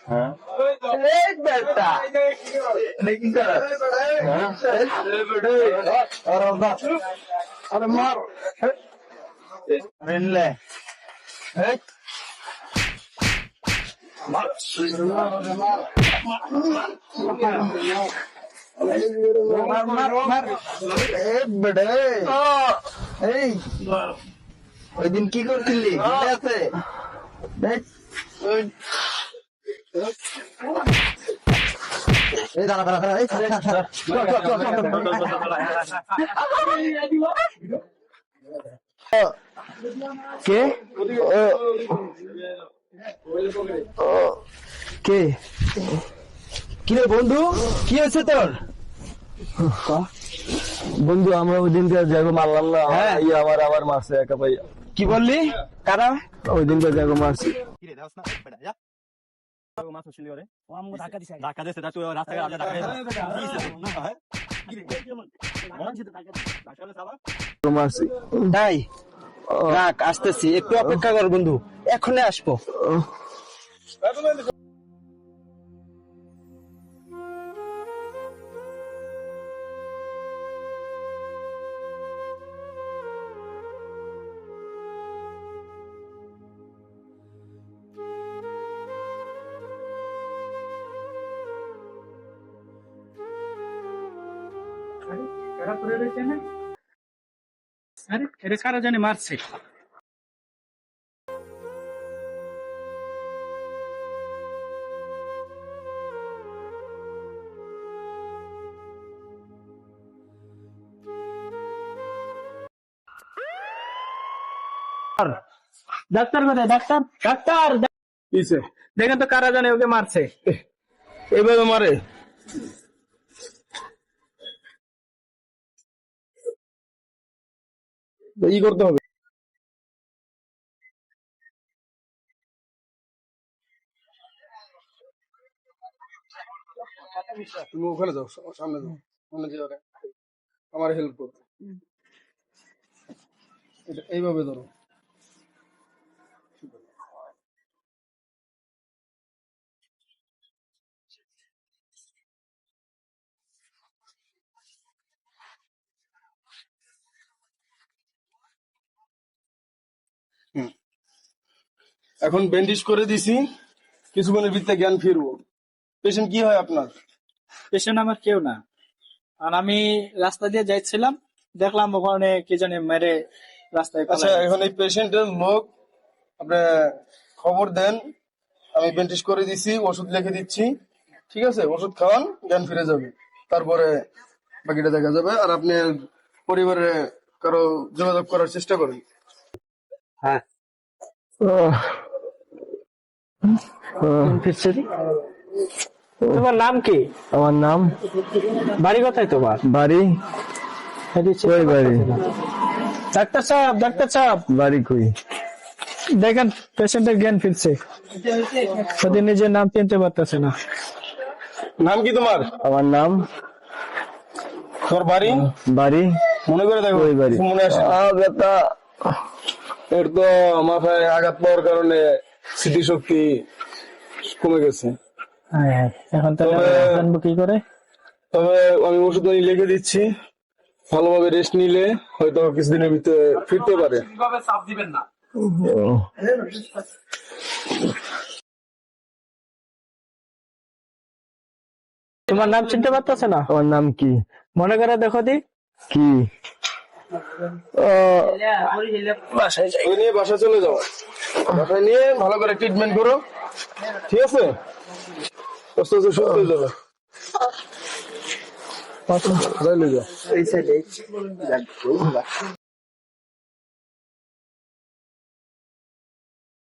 হ্যাঁ আরে মার রেনলে ওই দিন কি করছিলি মনে আছে? দাঁড়া দাঁড়া দাঁড়া কে কে কিরে বন্ধু কি হয়েছে তোর? বন্ধু আমরা ওই দিনকে যাবো মারলাম না। হ্যাঁ আমার আবার মারছে একা ভাই। কি বললি? কারা? ওই দিনকে যাবো মারছি। তাই রাখ, আসতেছি, একটু অপেক্ষা কর বন্ধু, এখনই আসবো। কারা জানে মারছে। ডাক্তার কোথায়? ডাক্তার ডাক্তার দেখেন তো কারা জানে ওকে মারছে। এইভাবে মারে? ই করতে হবে। তুমি ওখানে যাও, সামনে যাও, সামনে যাও, আমার হেল্প করো। এইভাবে ধরো। এখন ব্যান্ডেজ করে দিছি, কিছুক্ষণের ভিতরে জ্ঞান ফিরবো। পেশেন্ট কি হয় আপনার? পেশেন্ট আমার কেউ না, আর আমি রাস্তা দিয়ে যাইছিলাম, দেখলাম ওখানে কি জানি মেরে রাস্তায়। আচ্ছা, এখন এই পেশেন্টের লোক আপনি খবর দেন, আমি ব্যান্ডেজ করে দিছি, ওষুধ লিখে দিচ্ছি, ঠিক আছে? ওষুধ খাওয়ান, জ্ঞান ফিরে যাবে, তারপরে বাকিটা দেখা যাবে। আর আপনি পরিবারে কারো যোগাযোগ করার চেষ্টা করেন। হ্যাঁ তোমার নাম কি? আমার নাম। বাড়ি কোথায় তোমার? বাড়ি কই? বাড়ি ডাক্তার সাহেব, ডাক্তার সাহেব, বাড়ি কই? দেখেন পেশেন্টের জ্ঞান ফিরছে, ওদের নিজের নাম চিনতে পারতেছে না। নাম কি তোমার? আমার নাম। তোর বাড়ি? বাড়ি মনে করে দেখো, ওই বাড়ি। মনে আসে? ব্যথা, এর তো মাথায় আঘাত পাওয়ার কারণে স্মৃতিশক্তি কমে গেছে। এখন তাহলে জানবো কি করে? তবে আমি ওষুধ লিখে দিচ্ছি, ভালোভাবে রেস্ট নিলে হয়তো কিছুদিনের ভিতরে ফিরতে পারে। চাপ দিবেন না। তোমার নাম চিনতে পারতেছে না? আমার নাম কি? মনে করে দেখো দি। কি? বাসায় নিয়ে বাসায় চলে যাও, বাসায় নিয়ে ভালো করে ট্রিটমেন্ট করো, ঠিক আছে? আস্তে আস্তে সুস্থ হয়ে যাবে। যাও।